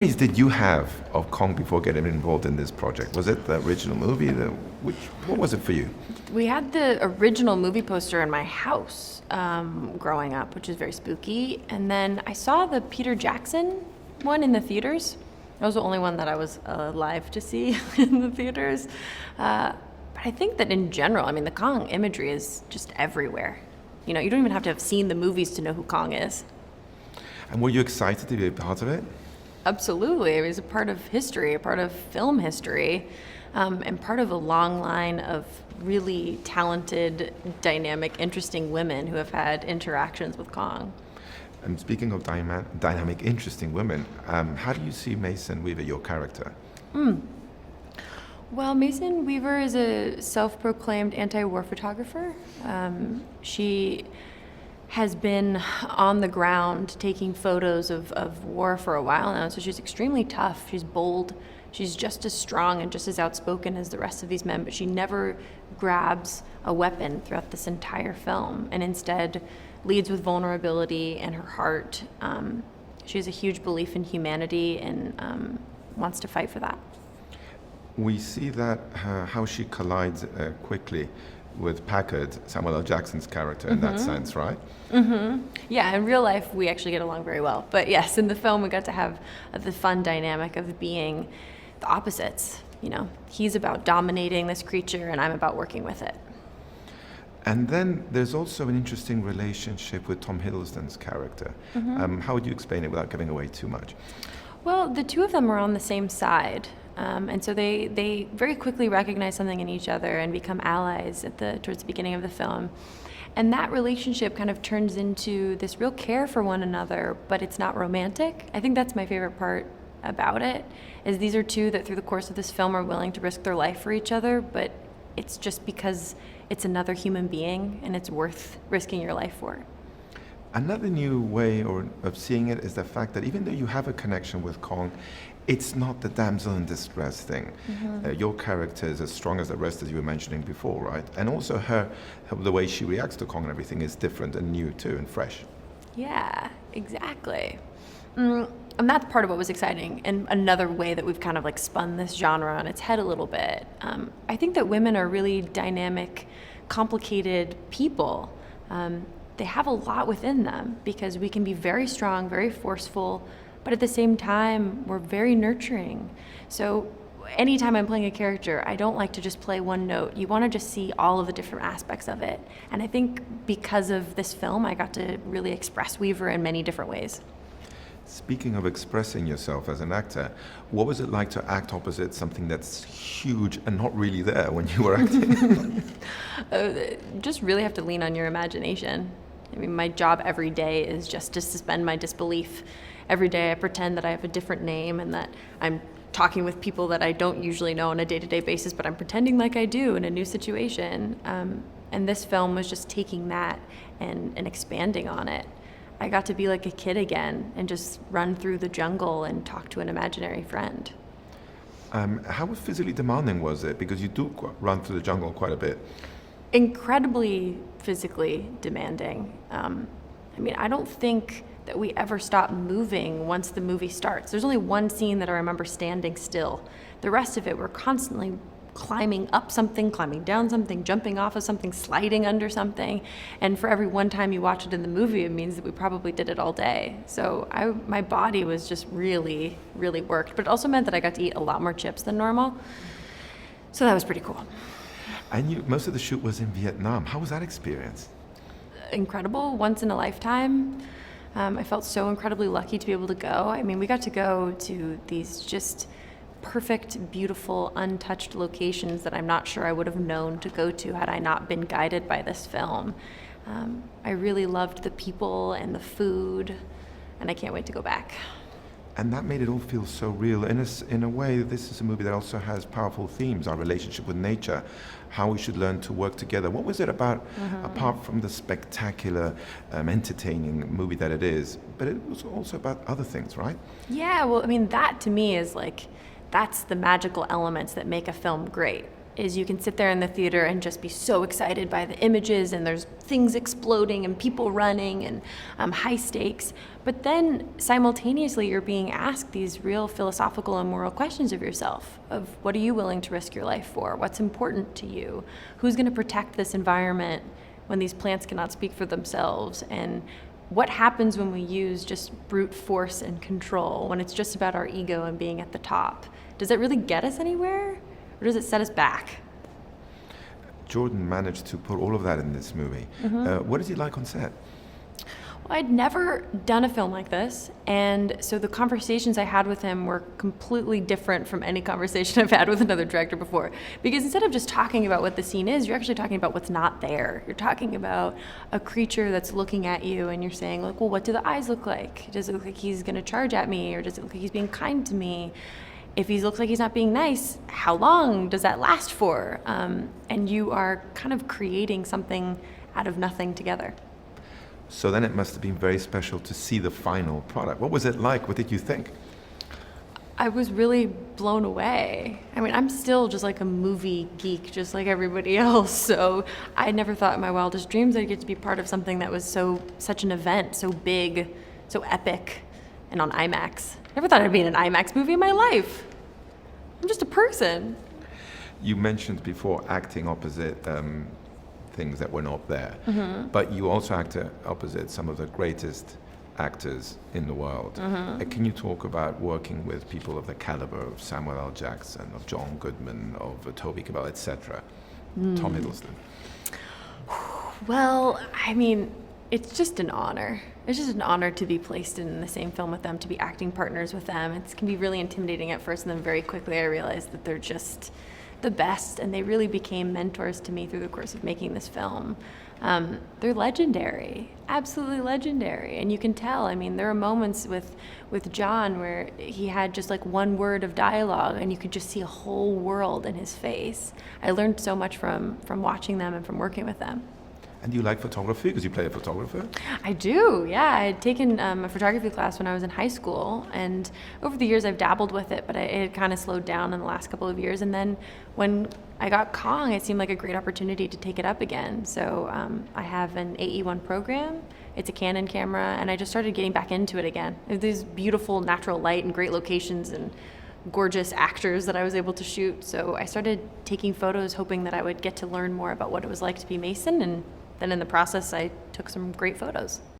Did you have of Kong before getting involved in this project? Was it the original movie? What was it for you? We had the original movie poster in my house growing up, which is very spooky. And then I saw the Peter Jackson one in the theaters. That was the only one that I was alive to see in the theaters. But I think that in general, I mean, the Kong imagery is just everywhere. You know, you don't even have to have seen the movies to know who Kong is. And were you excited to be a part of it? Absolutely. It was a part of history, a part of film history, and part of a long line of really talented, dynamic, interesting women who have had interactions with Kong. And speaking of dynamic, interesting women, how do you see Mason Weaver, your character? Well, Mason Weaver is a self-proclaimed anti-war photographer. She has been on the ground taking photos of war for a while now, so she's extremely tough. She's bold. She's just as strong and just as outspoken as the rest of these men, but she never grabs a weapon throughout this entire film, and instead leads with vulnerability and her heart. She has a huge belief in humanity and wants to fight for that. We see that how she collides quickly with Packard, Samuel L. Jackson's character, in that sense, right? Yeah, in real life, we actually get along very well. But yes, in the film, we got to have the fun dynamic of being the opposites. You know, he's about dominating this creature, and I'm about working with it. And then there's also an interesting relationship with Tom Hiddleston's character. How would you explain it without giving away too much? Well, the two of them are on the same side. And so they very quickly recognize something in each other and become allies towards the beginning of the film. And that relationship kind of turns into this real care for one another, but it's not romantic. I think that's my favorite part about it, is these are two that through the course of this film are willing to risk their life for each other, but it's just because it's another human being and it's worth risking your life for. Another new way of seeing it is the fact that even though you have a connection with Kong, it's not the damsel in distress thing. Your character is as strong as the rest, as you were mentioning before, right? And also the way she reacts to Kong and everything is different and new too, and fresh. Yeah, exactly. And that's part of what was exciting. And another way that we've kind of like spun this genre on its head a little bit. I think that women are really dynamic, complicated people. They have a lot within them because we can be very strong, very forceful, but at the same time, we're very nurturing. So anytime I'm playing a character, I don't like to just play one note. You want to just see all of the different aspects of it. And I think because of this film, I got to really express Weaver in many different ways. Speaking of expressing yourself as an actor, what was it like to act opposite something that's huge and not really there when you were acting? Just really have to lean on your imagination. I mean, my job every day is just to suspend my disbelief. Every day I pretend that I have a different name and that I'm talking with people that I don't usually know on a day-to-day basis, but I'm pretending like I do in a new situation. And this film was just taking that and expanding on it. I got to be like a kid again and just run through the jungle and talk to an imaginary friend. How physically demanding was it? Because you do run through the jungle quite a bit. Incredibly physically demanding. I mean, I don't think that we ever stop moving once the movie starts. There's only one scene that I remember standing still. The rest of it, we're constantly climbing up something, climbing down something, jumping off of something, sliding under something. And for every one time you watch it in the movie, it means that we probably did it all day. So my body was just really, really worked. But it also meant that I got to eat a lot more chips than normal. So that was pretty cool. And most of the shoot was in Vietnam. How was that experience? Incredible, once in a lifetime. I felt so incredibly lucky to be able to go. I mean, we got to go to these just perfect, beautiful, untouched locations that I'm not sure I would have known to go to had I not been guided by this film. I really loved the people and the food, and I can't wait to go back. And that made it all feel so real. In a way, this is a movie that also has powerful themes, our relationship with nature, how we should learn to work together. What was it about, apart from the spectacular, entertaining movie that it is, but it was also about other things, right? Yeah, well, I mean, that to me is like, that's the magical elements that make a film great. is you can sit there in the theater and just be so excited by the images, and there's things exploding and people running and high stakes. But then simultaneously you're being asked these real philosophical and moral questions of yourself, of what are you willing to risk your life for? What's important to you? Who's going to protect this environment when these plants cannot speak for themselves? And what happens when we use just brute force and control, when it's just about our ego and being at the top? Does it really get us anywhere, or does it set us back? Jordan managed to put all of that in this movie. What is he like on set? Well, I'd never done a film like this, and so the conversations I had with him were completely different from any conversation I've had with another director before. Because instead of just talking about what the scene is, you're actually talking about what's not there. You're talking about a creature that's looking at you, and you're saying, like, well, what do the eyes look like? Does it look like he's going to charge at me, or does it look like he's being kind to me? If he looks like he's not being nice, how long does that last for? And you are kind of creating something out of nothing together. So then it must have been very special to see the final product. What was it like? What did you think? I was really blown away. I mean, I'm still just like a movie geek, just like everybody else. So I never thought in my wildest dreams I'd get to be part of something that was such an event, so big, so epic, and on IMAX. Never thought I'd be in an IMAX movie in my life. I'm just a person. You mentioned before acting opposite things that were not there, but you also act opposite some of the greatest actors in the world. Can you talk about working with people of the caliber of Samuel L. Jackson, of John Goodman, of Toby Kebbell, etc., Tom Hiddleston? Well, I mean, it's just an honor. It's just an honor to be placed in the same film with them, to be acting partners with them. It can be really intimidating at first, and then very quickly I realized that they're just the best, and they really became mentors to me through the course of making this film. They're legendary, absolutely legendary, and you can tell. I mean, there are moments with John where he had just like one word of dialogue, and you could just see a whole world in his face. I learned so much from watching them and from working with them. And you like photography because you play a photographer? I do, yeah. I had taken a photography class when I was in high school, and over the years I've dabbled with it, but it had kind of slowed down in the last couple of years. And then when I got Kong, it seemed like a great opportunity to take it up again. So I have an AE1 program. It's a Canon camera, and I just started getting back into it again. There's beautiful natural light and great locations and gorgeous actors that I was able to shoot. So I started taking photos, hoping that I would get to learn more about what it was like to be Mason, and then in the process, I took some great photos.